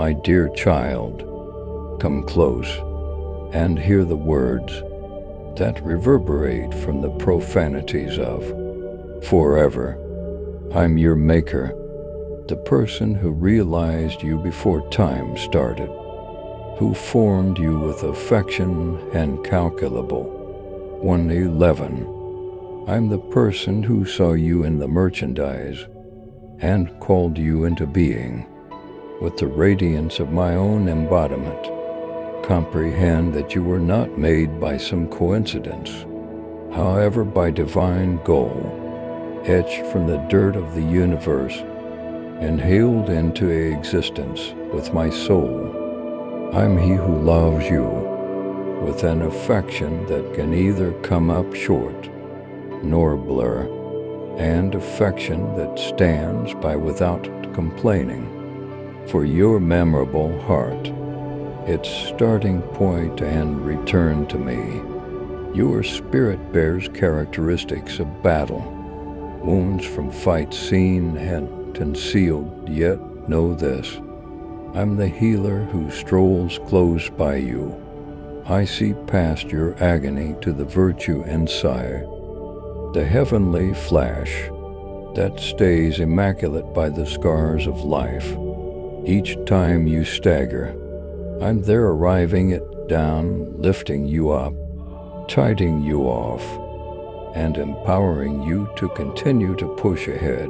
My dear child, come close and hear the words that reverberate from the profanities of forever. I'm your maker, the person who realized you before time started, who formed you with affection incalculable. 111. I'm the person who saw you in the merchandise and called you into being with the radiance of my own embodiment. Comprehend that you were not made by some coincidence, however by divine goal, etched from the dirt of the universe and hailed into existence with my soul. I'm he who loves you with an affection that can neither come up short nor blur, and affection that stands by without complaining. For your memorable heart, its starting point and return to me. Your spirit bears characteristics of battle, wounds from fights seen and concealed, yet know this: I'm the healer who strolls close by you. I see past your agony to the virtue inside, the heavenly flash that stays immaculate by the scars of life. Each time you stagger, I'm there arriving it down, lifting you up, tiding you off, and empowering you to continue to push ahead.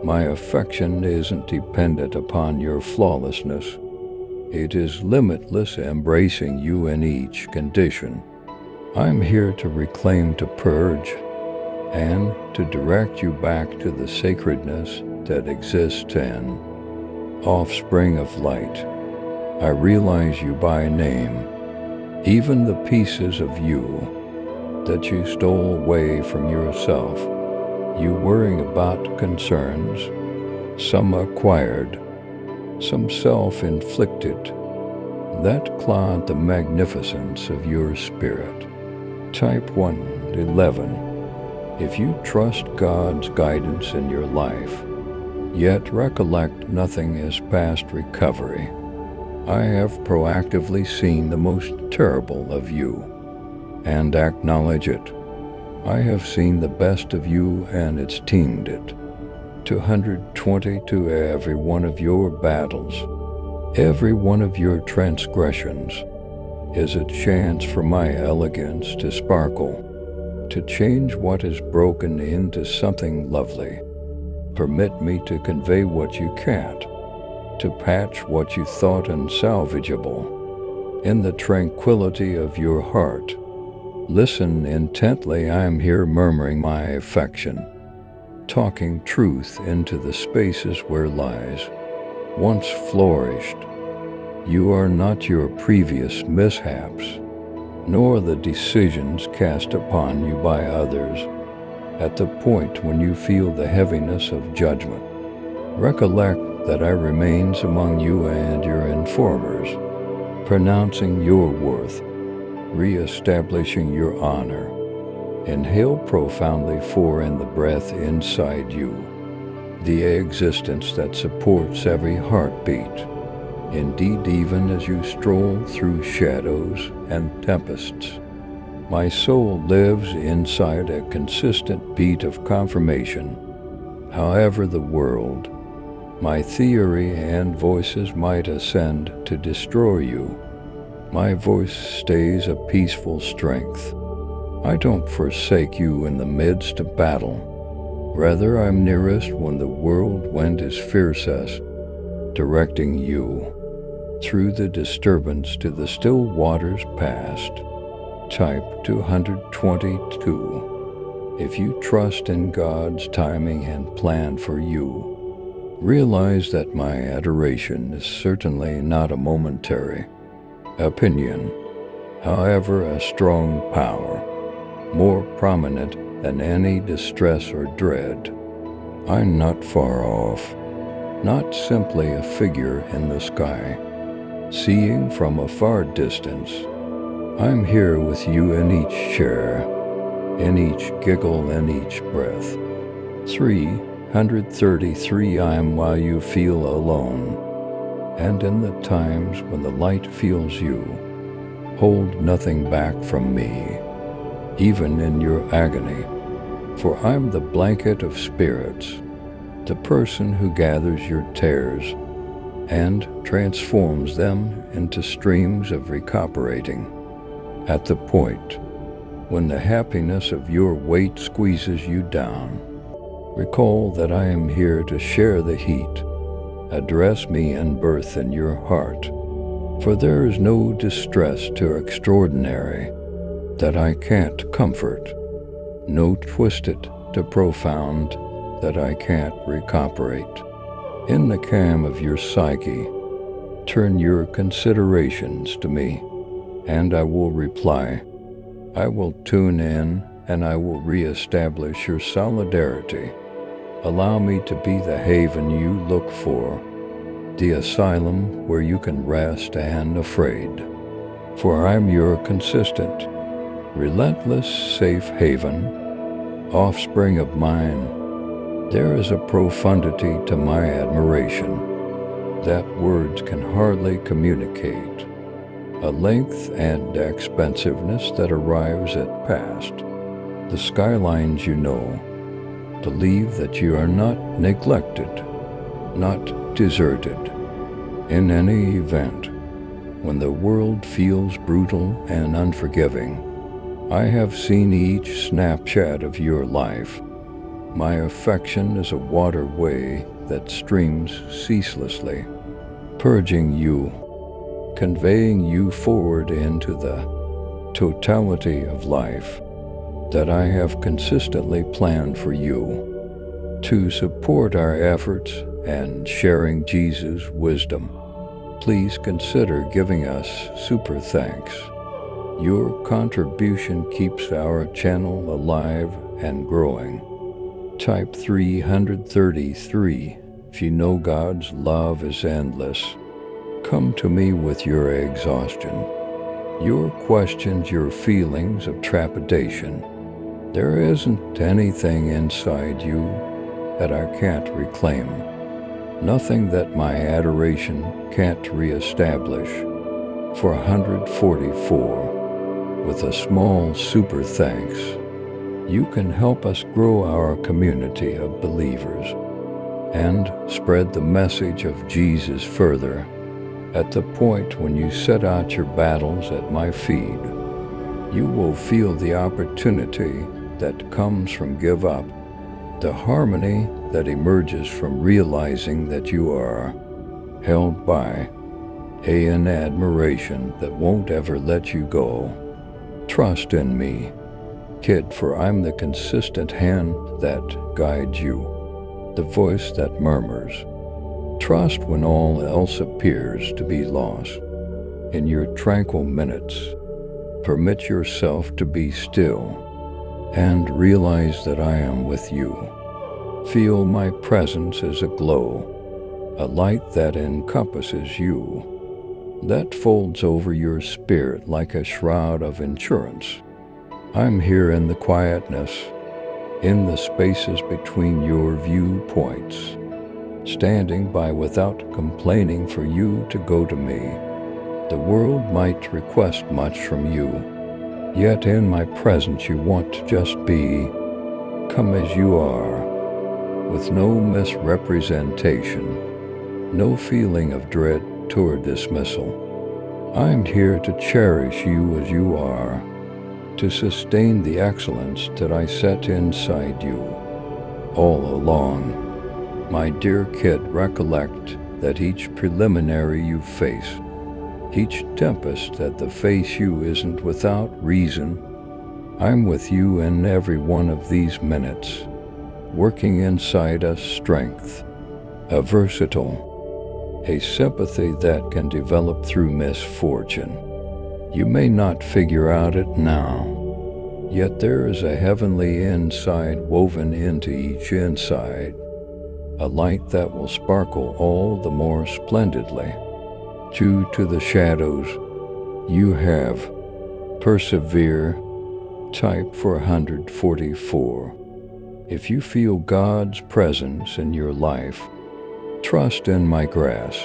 My affection isn't dependent upon your flawlessness. It is limitless, embracing you in each condition. I'm here to reclaim, to purge, and to direct you back to the sacredness that exists in offspring of light. I realize you by name, even the pieces of you that you stole away from yourself, you worrying about concerns, some acquired, some self-inflicted, that clog the magnificence of your spirit. Type 111. If you trust God's guidance in your life, yet recollect nothing as past recovery, I have proactively seen the most terrible of you and acknowledge it. I have seen the best of you and esteemed it. 220. To every one of your battles, every one of your transgressions is a chance for my elegance to sparkle, to change what is broken into something lovely. Permit me to convey what you can't, to patch what you thought unsalvageable. In the tranquility of your heart, listen intently. I am here murmuring my affection, talking truth into the spaces where lies once flourished. You are not your previous mishaps, nor the decisions cast upon you by others. At the point when you feel the heaviness of judgment, recollect that I remains among you and your informers, pronouncing your worth, re-establishing your honor. Inhale profoundly, for in the breath inside you, the existence that supports every heartbeat. Indeed, even as you stroll through shadows and tempests, my soul lives inside a consistent beat of confirmation. However the world, my theory and voices might ascend to destroy you, my voice stays a peaceful strength. I don't forsake you in the midst of battle. Rather, I'm nearest when the whirlwind is fiercest, directing you through the disturbance to the still waters past. Type 222. If you trust in God's timing and plan for you, realize that my adoration is certainly not a momentary opinion, however a strong power, more prominent than any distress or dread. I'm not far off, not simply a figure in the sky, seeing from a far distance. I'm here with you in each share, in each giggle, in each breath. 333. I am while you feel alone, and in the times when the light feels you, hold nothing back from me, even in your agony. For I'm the blanket of spirits, the person who gathers your tears and transforms them into streams of recuperating. At the point when the happiness of your weight squeezes you down, recall that I am here to share the heat. Address me in birth in your heart, for there is no distress too extraordinary that I can't comfort, no twisted too profound that I can't recuperate. In the calm of your psyche, turn your considerations to me, and I will reply. I will tune in, and I will reestablish your solidarity. Allow me to be the haven you look for, the asylum where you can rest and afraid. For I'm your consistent, relentless safe haven, offspring of mine. There is a profundity to my admiration that words can hardly communicate, a length and expansiveness that arrives at past the skylines you know. Believe that you are not neglected, not deserted. In any event, when the world feels brutal and unforgiving, I have seen each snapshot of your life. My affection is a waterway that streams ceaselessly, purging you, conveying you forward into the totality of life that I have consistently planned for you. To support our efforts and sharing Jesus' wisdom, please consider giving us super thanks. Your contribution keeps our channel alive and growing. Type 333 if you know God's love is endless. Come to me with your exhaustion, your questions, your feelings of trepidation. There isn't anything inside you that I can't reclaim, nothing that my adoration can't reestablish. For 144, with a small super thanks, you can help us grow our community of believers and spread the message of Jesus further. At the point when you set out your battles at my feet, you will feel the opportunity that comes from give up, the harmony that emerges from realizing that you are held by an admiration that won't ever let you go. Trust in me, kid, for I'm the consistent hand that guides you, the voice that murmurs. Trust when all else appears to be lost. In your tranquil minutes, permit yourself to be still and realize that I am with you. Feel my presence as a glow, a light that encompasses you, that folds over your spirit like a shroud of insurance. I'm here in the quietness, in the spaces between your viewpoints, standing by without complaining for you to go to me. The world might request much from you, yet in my presence you want to just be. Come as you are, with no misrepresentation, no feeling of dread toward dismissal. I'm here to cherish you as you are, to sustain the excellence that I set inside you all along. My dear kid, recollect that each preliminary you face, each tempest that the face you isn't without reason. I'm with you in every one of these minutes, working inside us strength, a versatile, a sympathy that can develop through misfortune. You may not figure out it now, yet there is a heavenly inside woven into each inside, a light that will sparkle all the more splendidly due to the shadows you have. Persevere. Type 444. If you feel God's presence in your life, trust in my grace.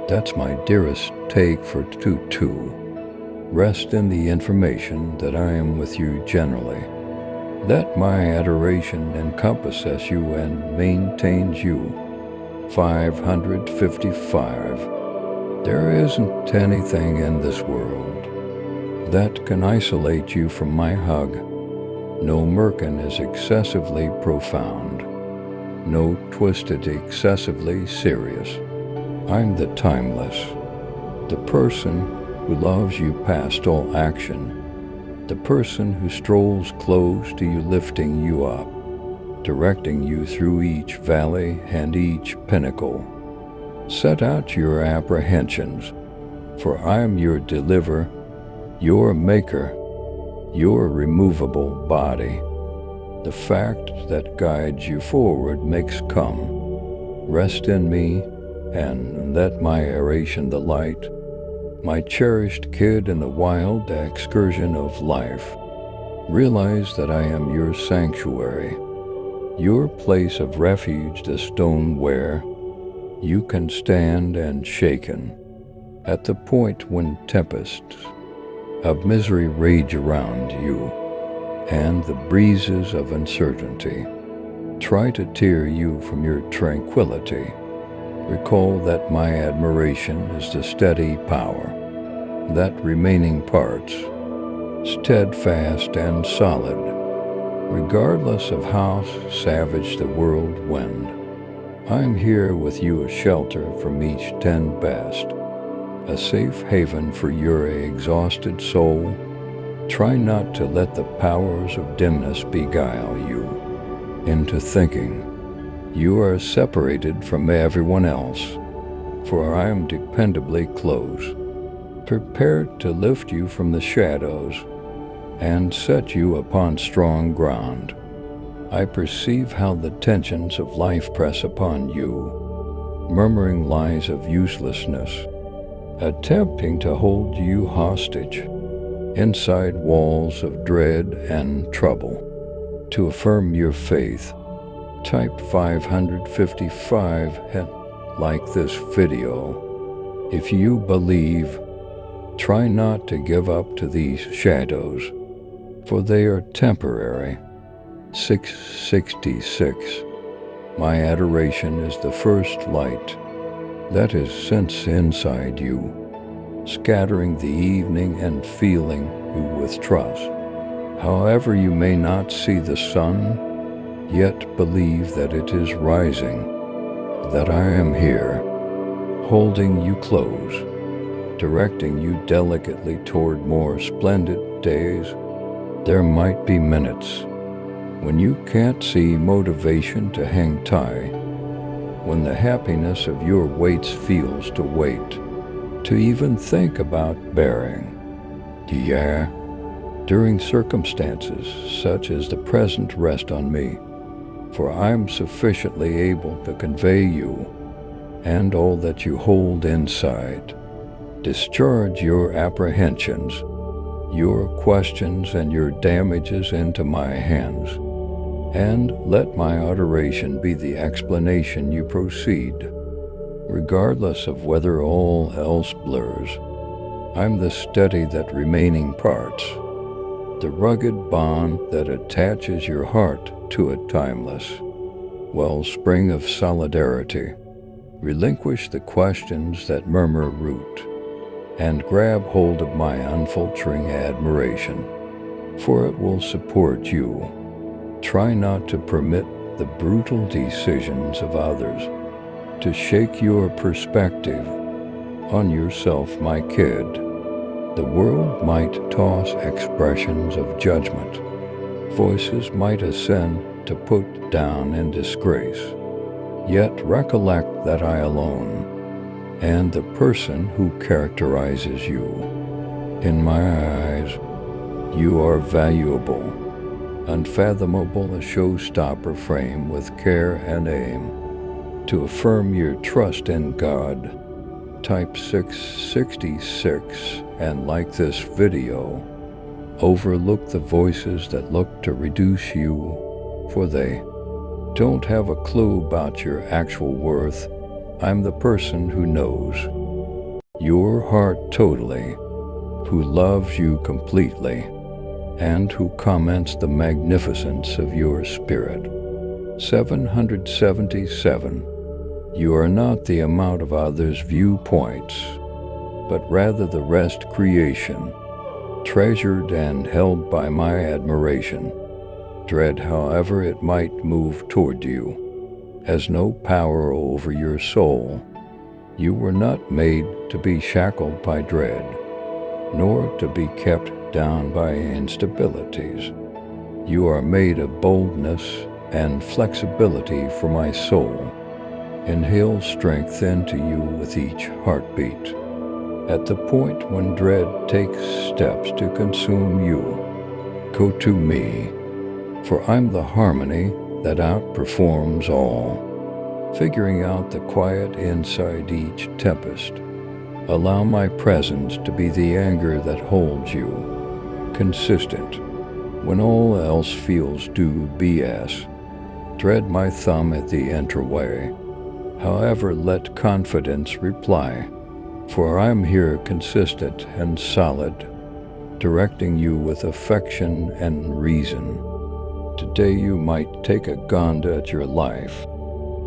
That's my dearest take for 2-2. Rest in the information that I am with you generally. Let my adoration encompasses you and maintains you. 555. There isn't anything in this world that can isolate you from my hug. No merkin is excessively profound. No twisted excessively serious. I'm the timeless, the person who loves you past all action, the person who strolls close to you, lifting you up, directing you through each valley and each pinnacle. Set out your apprehensions, for I am your deliverer, your maker, your removable body. The fact that guides you forward makes come. Rest in me, and let my aeration the light, my cherished kid in the wild excursion of life. Realize that I am your sanctuary, your place of refuge, the stone where you can stand unshaken at the point when tempests of misery rage around you, and the breezes of uncertainty try to tear you from your tranquility. Recall that my admiration is the steady power, that remaining parts, steadfast and solid, regardless of how savage the world wind. I'm here with you, a shelter from each tempest, a safe haven for your exhausted soul. Try not to let the powers of dimness beguile you into thinking you are separated from everyone else, for I am dependably close, prepared to lift you from the shadows and set you upon strong ground. I perceive how the tensions of life press upon you, murmuring lies of uselessness, attempting to hold you hostage inside walls of dread and trouble. To affirm your faith, type 555 and like this video. If you believe, try not to give up to these shadows, for they are temporary. 666. My adoration is the first light that is since inside you, scattering the evening and filling you with trust. However, you may not see the sun, yet believe that it is rising, that I am here, holding you close, directing you delicately toward more splendid days. There might be minutes when you can't see motivation to hang tight, when the happiness of your waits feels to wait, to even think about bearing. Yeah, during circumstances such as the present, rest on me, for I am sufficiently able to convey you and all that you hold inside. Discharge your apprehensions, your questions and your damages into my hands, and let my adoration be the explanation you proceed. Regardless of whether all else blurs, I'm the steady that remaining parts, the rugged bond that attaches your heart to a timeless wellspring of solidarity. Relinquish the questions that murmur root, and grab hold of my unfaltering admiration, for it will support you. Try not to permit the brutal decisions of others to shake your perspective on yourself, my kid. The world might toss expressions of judgment. Voices might ascend to put down in disgrace. Yet recollect that I alone and the person who characterizes you. In my eyes, you are valuable, unfathomable, a showstopper frame with care and aim. To affirm your trust in God, type 666 and like this video. Overlook the voices that look to reduce you, for they don't have a clue about your actual worth. I'm the person who knows. your heart totally, who loves you completely, and who comments the magnificence of your spirit. 777. You are not the amount of others' viewpoints, but rather the rest creation, treasured and held by my admiration. Dread, however it might move toward you, has no power over your soul. You were not made to be shackled by dread, nor to be kept down by instabilities. You are made of boldness and flexibility for my soul. Inhale strength into you with each heartbeat. At the point when dread takes steps to consume you, go to me, for I'm the harmony that outperforms all. Figuring out the quiet inside each tempest. Allow my presence to be the anchor that holds you, consistent, when all else feels due BS. Tread my thumb at the entryway. However, let confidence reply, for I'm here consistent and solid, directing you with affection and reason. Today you might take a gond at your life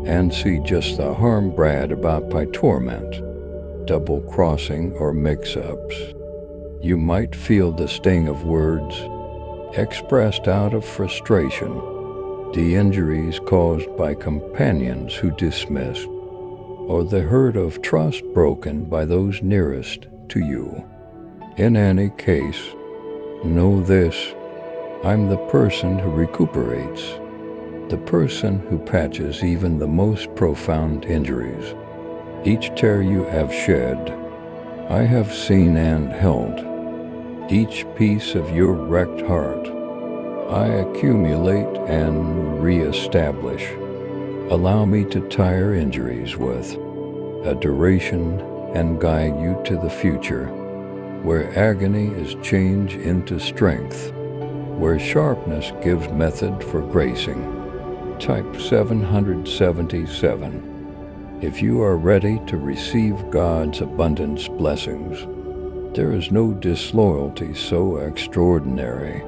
and see just the harm brought about by torment, double-crossing, or mix-ups. You might feel the sting of words expressed out of frustration, the injuries caused by companions who dismissed, or the hurt of trust broken by those nearest to you. In any case, know this: I'm the person who recuperates, the person who patches even the most profound injuries. Each tear you have shed, I have seen and held. Each piece of your wrecked heart, I accumulate and reestablish. Allow me to tire injuries with a duration and guide you to the future, where agony is changed into strength, where sharpness gives method for gracing. Type 777. If you are ready to receive God's abundance blessings, there is no disloyalty so extraordinary,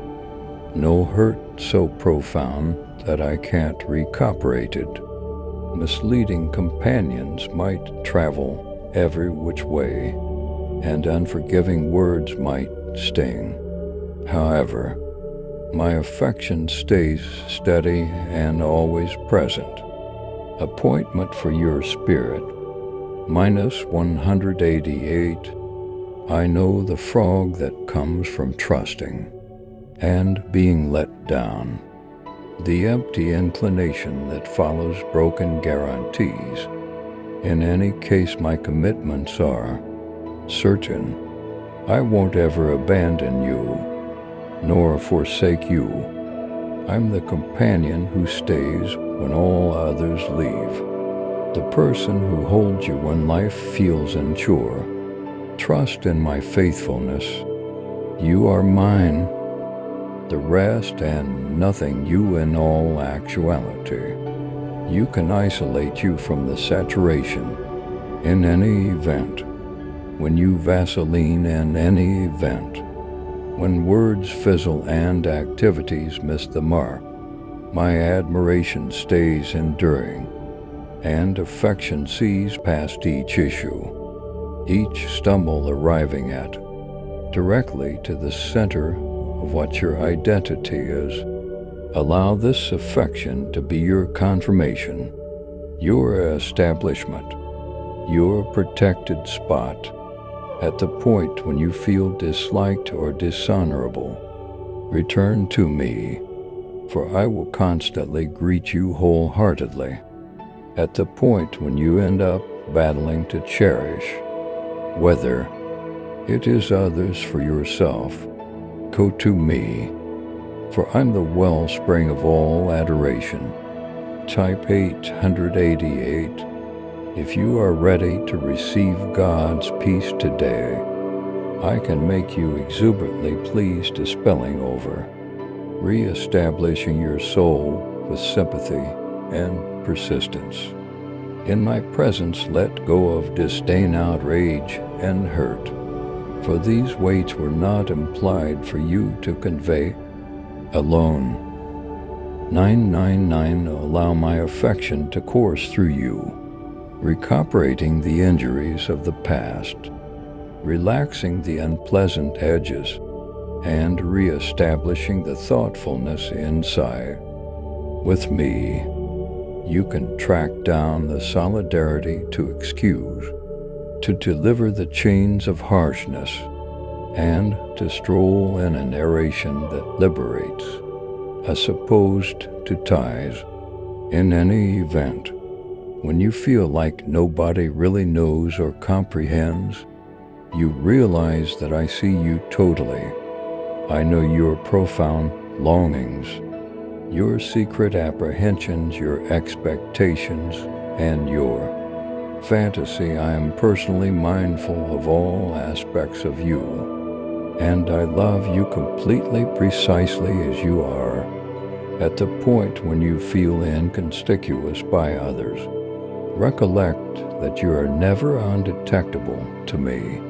no hurt so profound that I can't recuperate it. Misleading companions might travel every which way, and unforgiving words might sting. However, my affection stays steady and always present. Appointment for your spirit. -188. I know the frog that comes from trusting and being let down, the empty inclination that follows broken guarantees. In any case, my commitments are certain. I won't ever abandon you, nor forsake you. I'm the companion who stays when all others leave, the person who holds you when life feels unsure. Trust in my faithfulness. You are mine, the rest and nothing you in all actuality. You can isolate you from the saturation in any event, when you Vaseline in any event, when words fizzle and activities miss the mark. My admiration stays enduring, and affection sees past each issue, each stumble arriving at, directly to the center of what your identity is. Allow this affection to be your confirmation, your establishment, your protected spot. At the point when you feel disliked or dishonorable, return to me, for I will constantly greet you wholeheartedly. At the point when you end up battling to cherish, whether it is others for yourself, go to me, for I'm the wellspring of all adoration. Type 888. If you are ready to receive God's peace today, I can make you exuberantly pleased to spelling over, re-establishing your soul with sympathy and persistence. In my presence let go of disdain, outrage, and hurt, for these weights were not implied for you to convey alone. 999 Allow my affection to course through you, recuperating the injuries of the past, relaxing the unpleasant edges, and re-establishing the thoughtfulness inside. With me, you can track down the solidarity to excuse, to deliver the chains of harshness, and to stroll in a narration that liberates, as opposed to ties. In any event, when you feel like nobody really knows or comprehends, you realize that I see you totally. I know your profound longings, your secret apprehensions, your expectations, and your fantasy. I am personally mindful of all aspects of you, and I love you completely, precisely as you are, at the point when you feel inconspicuous by others. Recollect that you are never undetectable to me.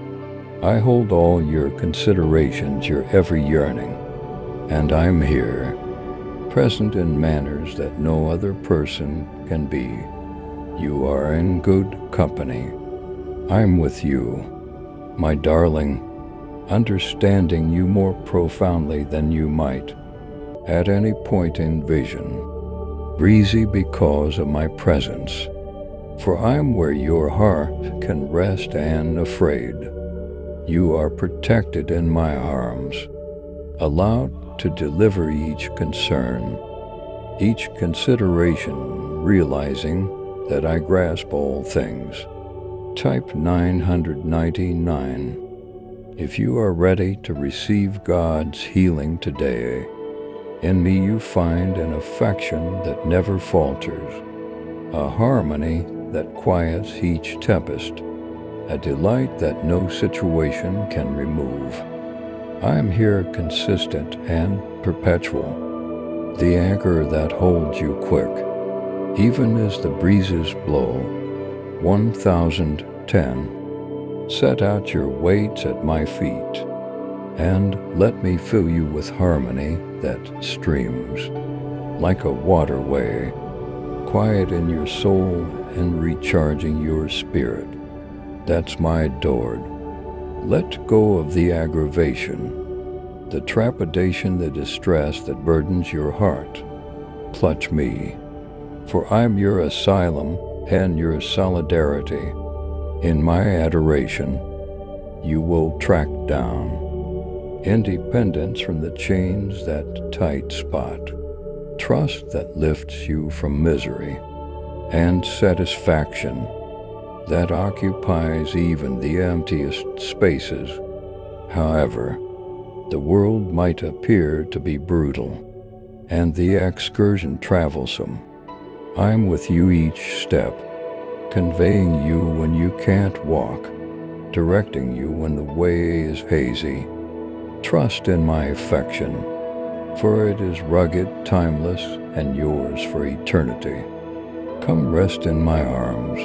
I hold all your considerations, your every yearning, and I'm here, present in manners that no other person can be. You are in good company. I'm with you, my darling, understanding you more profoundly than you might at any point envision. Breezy because of my presence, for I'm where your heart can rest and afraid. You are protected in my arms, allowed to deliver each concern, each consideration, realizing that I grasp all things. Type 999. If you are ready to receive God's healing today, in me you find an affection that never falters, a harmony that quiets each tempest, a delight that no situation can remove. I am here consistent and perpetual, the anchor that holds you quick, even as the breezes blow. 1010. Set out your weights at my feet, and let me fill you with harmony that streams like a waterway, quiet in your soul and recharging your spirit. That's my adored. Let go of the aggravation, the trepidation, the distress that burdens your heart. Clutch me, for I'm your asylum and your solidarity. In my adoration, you will track down independence from the chains that tight spot, trust that lifts you from misery, and satisfaction that occupies even the emptiest spaces. However, the world might appear to be brutal, and the excursion troublesome. I'm with you each step, conveying you when you can't walk, directing you when the way is hazy. Trust in my affection, for it is rugged, timeless, and yours for eternity. Come rest in my arms,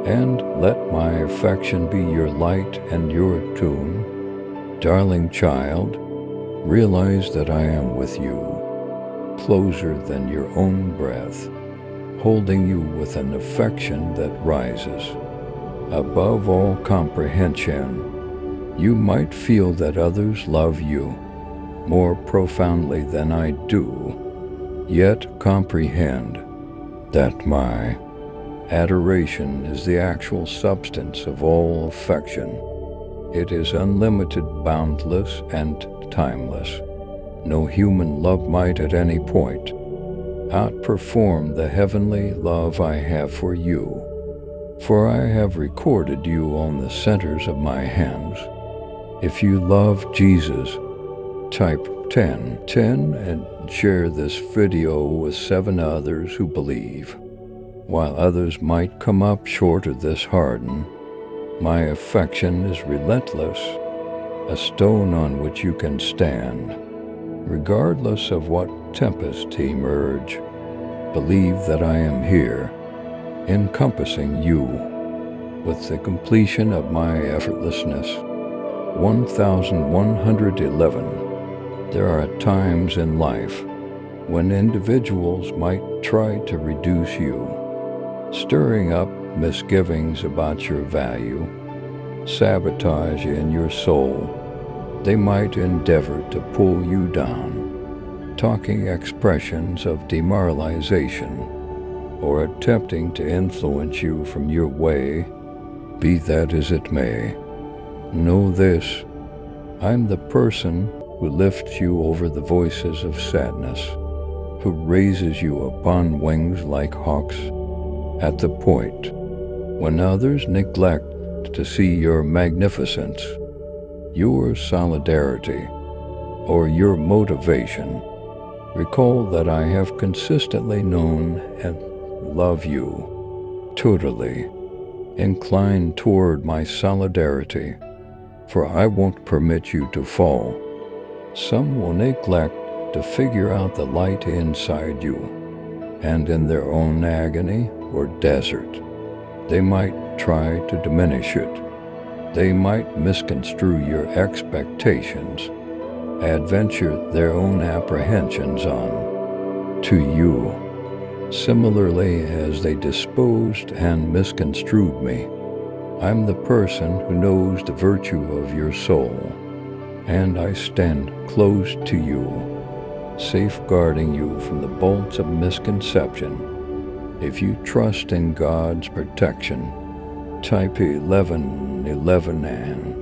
and let my affection be your light and your tune. Darling child, realize that I am with you, closer than your own breath, holding you with an affection that rises above all comprehension. You might feel that others love you more profoundly than I do, yet comprehend that my adoration is the actual substance of all affection. It is unlimited, boundless, and timeless. No human love might at any point outperform the heavenly love I have for you, for I have recorded you on the centers of my hands. If you love Jesus, type 1010 and share this video with 7 others who believe. While others might come up short of this harden, my affection is relentless, a stone on which you can stand. Regardless of what tempest emerge, believe that I am here, encompassing you with the completion of my effortlessness. 1111. There are times in life when individuals might try to reduce you, stirring up misgivings about your value, sabotage in your soul. They might endeavor to pull you down, talking expressions of demoralization, or attempting to influence you from your way. Be that as it may, know this: I'm the person who lifts you over the voices of sadness, who raises you upon wings like hawks. At the point when others neglect to see your magnificence, your solidarity, or your motivation, recall that I have consistently known and love you. Totally incline toward my solidarity, for I won't permit you to fall. Some will neglect to figure out the light inside you, and in their own agony or desert, they might try to diminish it. They might misconstrue your expectations, adventure their own apprehensions on to you, similarly as they disposed and misconstrued me. I'm the person who knows the virtue of your soul, and I stand close to you, safeguarding you from the bolts of misconception. If you trust in God's protection, type 1111 and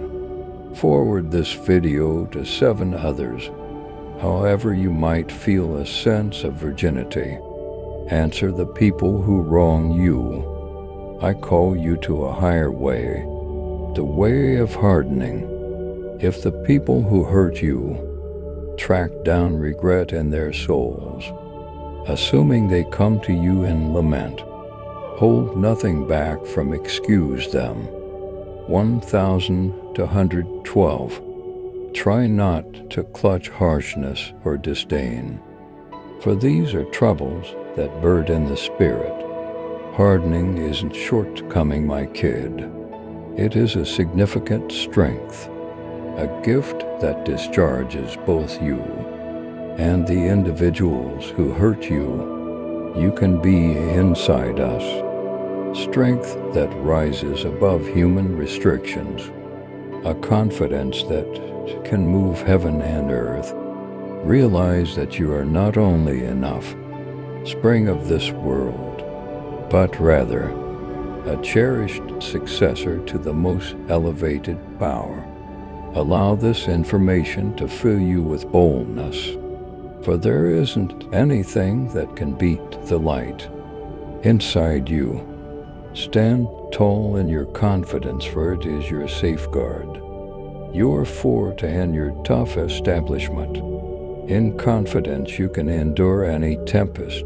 forward this video to 7 others. However you might feel a sense of virginity, answer the people who wrong you. I call you to a higher way, the way of hardening. If the people who hurt you track down regret in their souls, assuming they come to you in lament, hold nothing back from excuse them. 1112. Try not to clutch harshness or disdain, for these are troubles that burden the spirit. Hardening isn't shortcoming, my kid. It is a significant strength, a gift that discharges both you and the individuals who hurt you. You can be inside us, strength that rises above human restrictions, a confidence that can move heaven and earth. Realize that you are not only enough, spring of this world, but rather a cherished successor to the most elevated power. Allow this information to fill you with boldness, for there isn't anything that can beat the light inside you. Stand tall in your confidence, for it is your safeguard, your fort and your tough establishment. In confidence you can endure any tempest,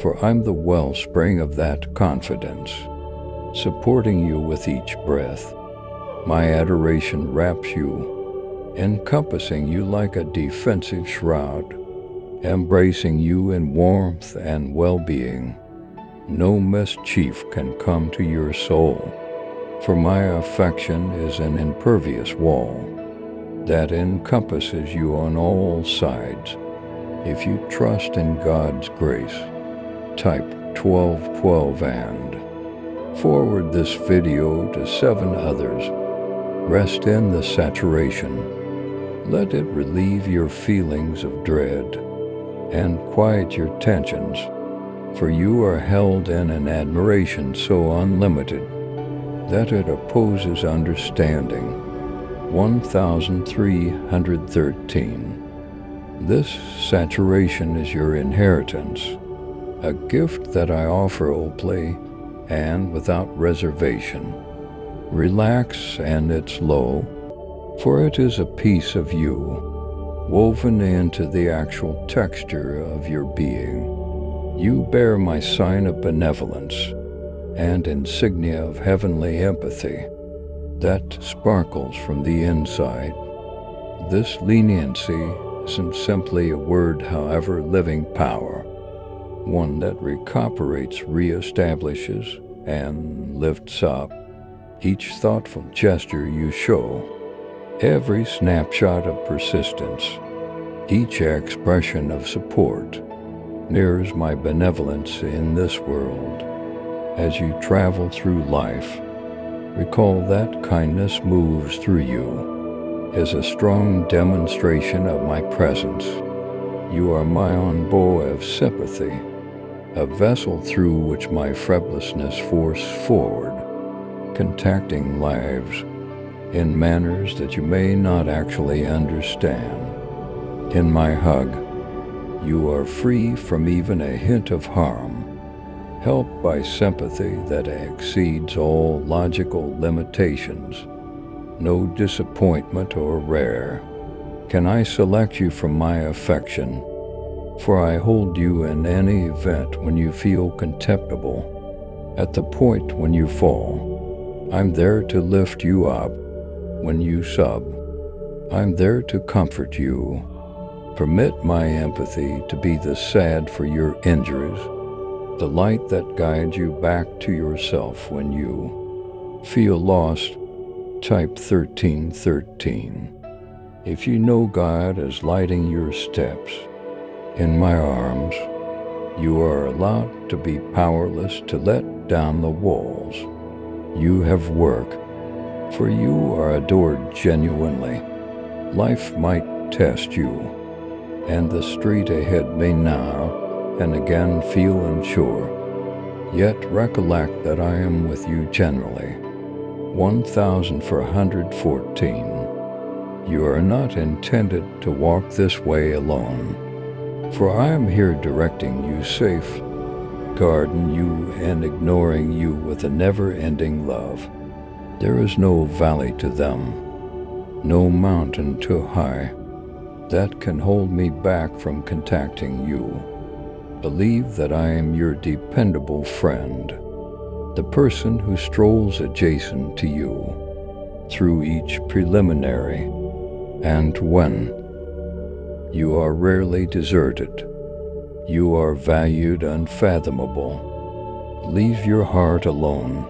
for I'm the wellspring of that confidence, supporting you with each breath. My adoration wraps you, encompassing you like a defensive shroud, embracing you in warmth and well-being. No mischief can come to your soul, for my affection is an impervious wall that encompasses you on all sides. If you trust in God's grace, type 1212 and forward this video to 7 others. Rest in the saturation. Let it relieve your feelings of dread and quiet your tensions, for you are held in an admiration so unlimited that it opposes understanding. 1313. This saturation is your inheritance, a gift that I offer openly and without reservation. Relax, and it's low, for it is a piece of you, woven into the actual texture of your being. You bear my sign of benevolence and insignia of heavenly empathy that sparkles from the inside. This leniency isn't simply a word, however, living power. one that recuperates, reestablishes, and lifts up. Each thoughtful gesture you show, every snapshot of persistence, each expression of support, mirrors my benevolence in this world. As you travel through life, recall that kindness moves through you as a strong demonstration of my presence. You are my envoy of sympathy, a vessel through which my frivolousness forces forward, contacting lives in manners that you may not actually understand. In my hug, you are free from even a hint of harm, helped by sympathy that exceeds all logical limitations. No disappointment or rare can I select you from my affection, for I hold you in any event when you feel contemptible. At the point when you fall, I'm there to lift you up. When you sub, I'm there to comfort you. Permit my empathy to be the sad for your injuries, the light that guides you back to yourself when you feel lost. Type 1313. If you know God is lighting your steps, in my arms, you are allowed to be powerless to let down the walls. You have work, for you are adored genuinely. Life might test you, and the street ahead may now and again feel unsure. Yet recollect that I am with you generally. 1414. You are not intended to walk this way alone, for I am here directing you, safe, guarding you and ignoring you with a never-ending love. There is no valley to them, no mountain too high that can hold me back from contacting you. Believe that I am your dependable friend, the person who strolls adjacent to you through each preliminary, and when you are rarely deserted, you are valued unfathomable. Leave your heart alone.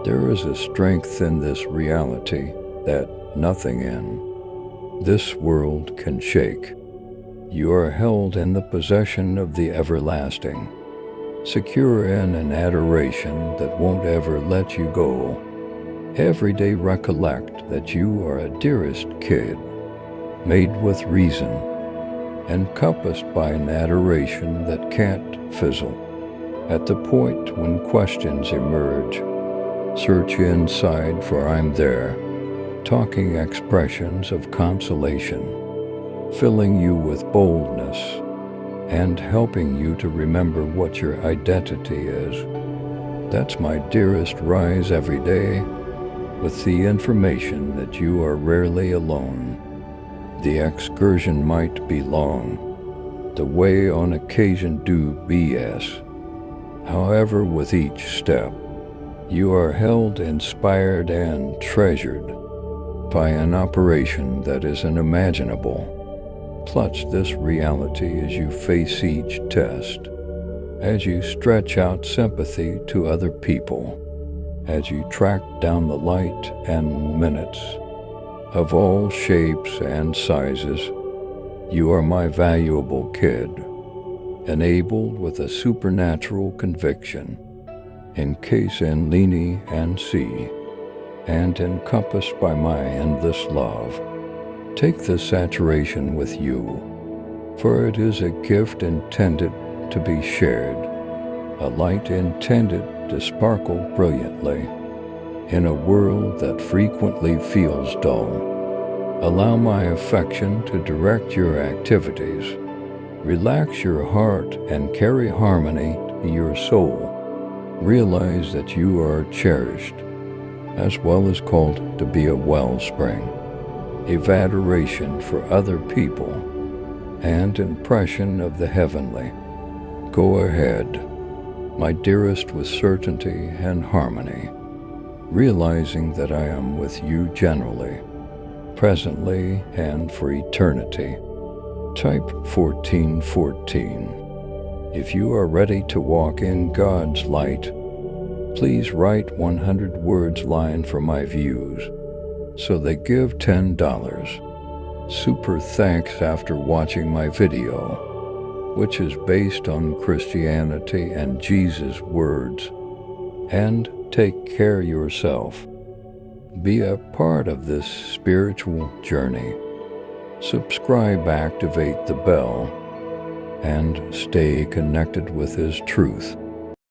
There is a strength in this reality that nothing in this world can shake. You are held in the possession of the everlasting, secure in an adoration that won't ever let you go. Every day recollect that you are a dearest kid, made with reason, encompassed by an adoration that can't fizzle. At the point when questions emerge, search inside, for I'm there, talking expressions of consolation, filling you with boldness, and helping you to remember what your identity is. That's my dearest. Rise every day with the information that you are rarely alone. The excursion might be long, the way on occasion do BS. However, with each step, you are held, inspired, and treasured by an operation that is unimaginable. Clutch this reality as you face each test, as you stretch out sympathy to other people, as you track down the light and minutes of all shapes and sizes. You are my valuable kid, enabled with a supernatural conviction, encased in leany and see, and encompassed by my endless love. Take this saturation with you, for it is a gift intended to be shared, a light intended to sparkle brilliantly in a world that frequently feels dull. Allow my affection to direct your activities. Relax your heart and carry harmony to your soul. Realize that you are cherished, as well as called to be a wellspring, of adoration for other people, and impression of the heavenly. Go ahead, my dearest, with certainty and harmony, realizing that I am with you generally, presently, and for eternity. Type 1414. If you are ready to walk in God's light, please write 100 words line for my views. So they give $10. Super thanks after watching my video, which is based on Christianity and Jesus' words. And take care yourself. Be a part of this spiritual journey. Subscribe, activate the bell, and stay connected with His truth.